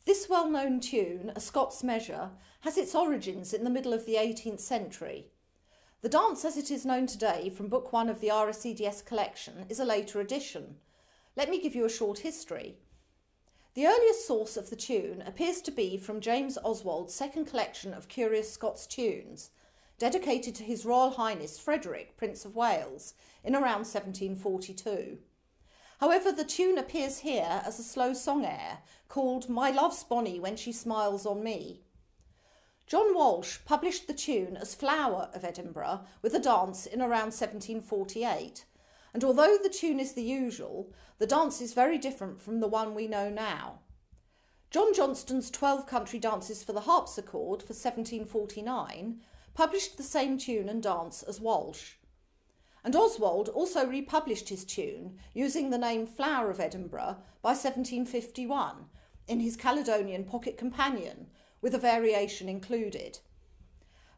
This well-known tune, a Scots measure, has its origins in the middle of the 18th century. The dance as it is known today from Book 1 of the RSCDS collection is a later addition. Let me give you a short history. The earliest source of the tune appears to be from James Oswald's second collection of curious Scots tunes, dedicated to His Royal Highness Frederick, Prince of Wales, in around 1742. However, the tune appears here as a slow song air called My Love's Bonny When She Smiles on Me. John Walsh published the tune as Flowers of Edinburgh with a dance in around 1748, and although the tune is the usual, the dance is very different from the one we know now. John Johnston's 12 Country Dances for the Harpsichord for 1749 published the same tune and dance as Walsh. And Oswald also republished his tune using the name Flower of Edinburgh by 1751 in his Caledonian Pocket Companion, with a variation included.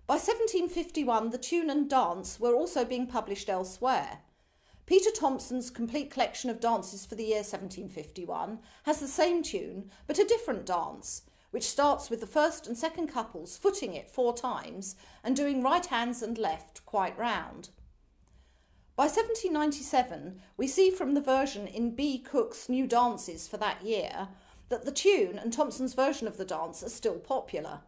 By 1751, the tune and dance were also being published elsewhere. Peter Thomson's complete collection of dances for the year 1751 has the same tune but a different dance, which starts with the first and second couples footing it 4 times and doing right hands and left quite round. By 1797, we see from the version in B. Cook's New Dances for that year that the tune and Thomson's version of the dance are still popular.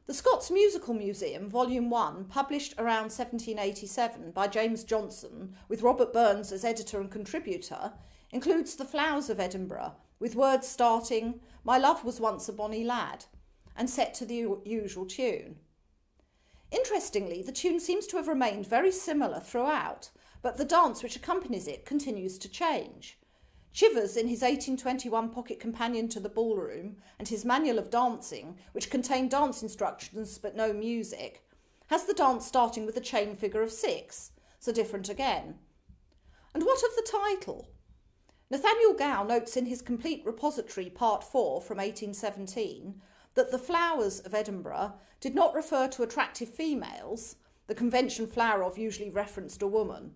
The Scots Musical Museum, Volume 1, published around 1787 by James Johnson, with Robert Burns as editor and contributor, includes the Flowers of Edinburgh, with words starting, My love was once a bonny lad, and set to the usual tune. Interestingly, the tune seems to have remained very similar throughout, but the dance which accompanies it continues to change. Chivers, in his 1821 Pocket Companion to the Ballroom and his Manual of Dancing, which contained dance instructions but no music, has the dance starting with a chain figure of 6, so different again. And what of the title? Nathaniel Gow notes in his Complete Repository Part 4 from 1817 that the Flowers of Edinburgh did not refer to attractive females, the convention flower of usually referenced a woman,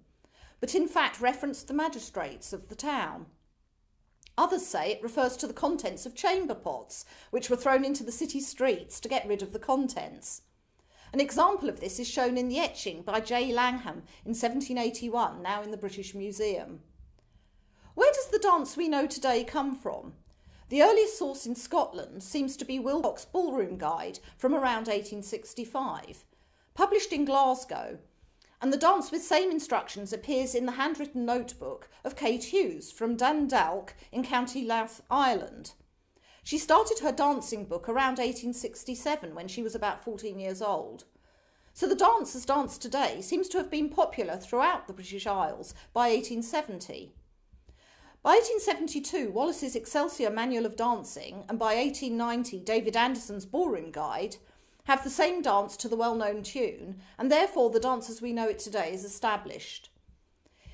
but in fact referenced the magistrates of the town. Others say it refers to the contents of chamber pots, which were thrown into the city streets to get rid of the contents. An example of this is shown in the etching by J. Langham in 1781, now in the British Museum. Where does the dance we know today come from? The earliest source in Scotland seems to be Wilcox's Ballroom Guide from around 1865, published in Glasgow, and the dance with same instructions appears in the handwritten notebook of Kate Hughes from Dundalk in County Louth, Ireland. She started her dancing book around 1867 when she was about 14 years old. So the dance as danced today seems to have been popular throughout the British Isles by 1870. By 1872, Wallace's Excelsior Manual of Dancing, and by 1890, David Anderson's Ballroom Guide, have the same dance to the well-known tune, and therefore the dance as we know it today is established.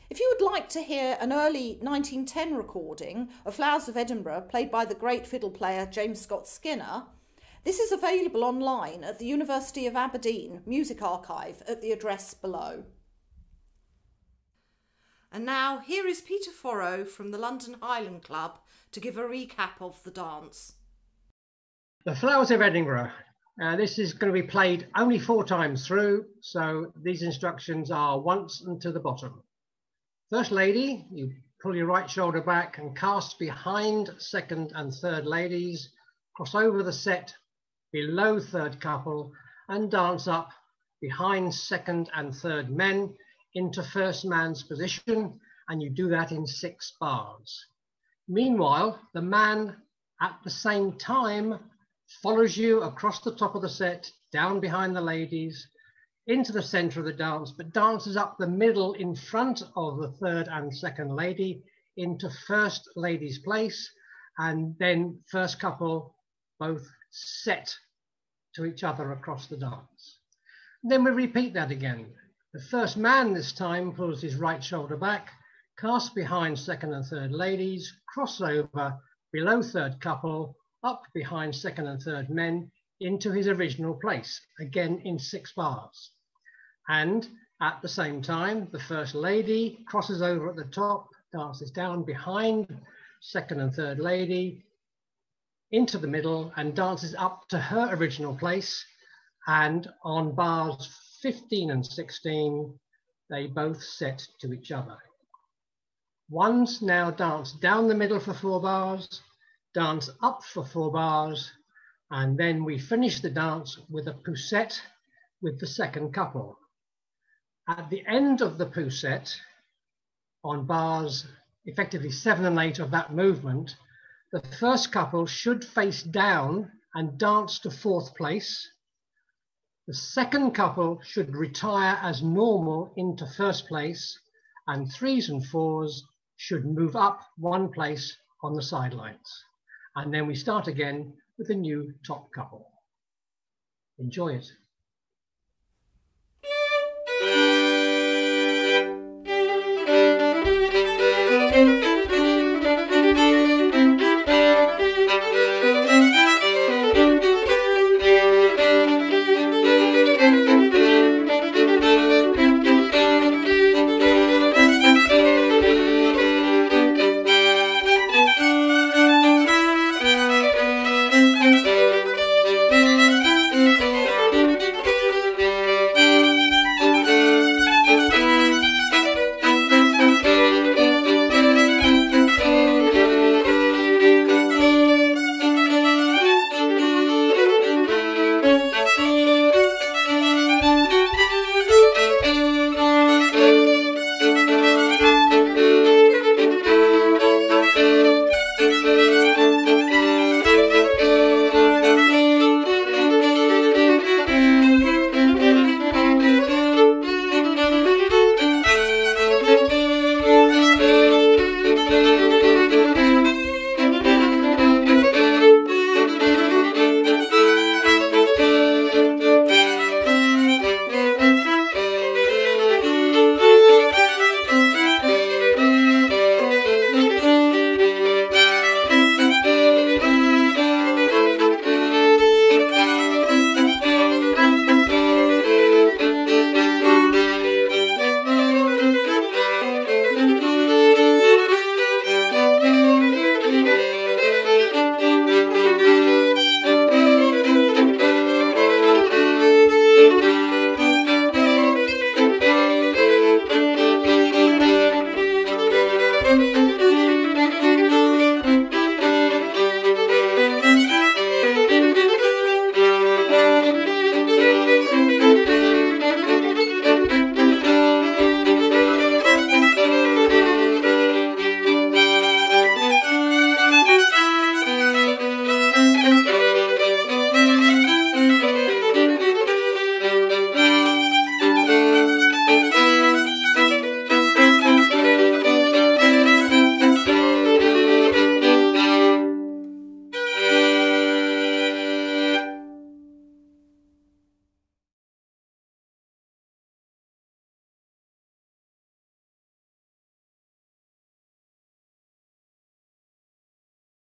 If you would like to hear an early 1910 recording of Flowers of Edinburgh played by the great fiddle player James Scott Skinner, this is available online at the University of Aberdeen Music Archive at the address below. And now, here is Peter Forrow from the London Highland Club to give a recap of the dance. The Flowers of Edinburgh. This is going to be played only 4 times through, so these instructions are once and to the bottom. First lady, you pull your right shoulder back and cast behind second and third ladies, cross over the set below third couple and dance up behind second and third men into first man's position, and you do that in 6 bars. Meanwhile, the man at the same time follows you across the top of the set, down behind the ladies, into the center of the dance, but dances up the middle in front of the third and second lady into first lady's place, and then first couple both set to each other across the dance. Then we repeat that again. The first man this time pulls his right shoulder back, casts behind second and third ladies, cross over below third couple, up behind second and third men into his original place, again in 6 bars. And at the same time, the first lady crosses over at the top, dances down behind second and third lady, into the middle and dances up to her original place. And on bars 15 and 16, they both set to each other. Ones now dance down the middle for 4 bars, dance up for 4 bars, and then we finish the dance with a poussette with the second couple. At the end of the poussette, on bars effectively 7 and 8 of that movement, the first couple should face down and dance to 4th place. The second couple should retire as normal into 1st place, and 3s and 4s should move up 1 place on the sidelines. And then we start again with a new top couple. Enjoy it.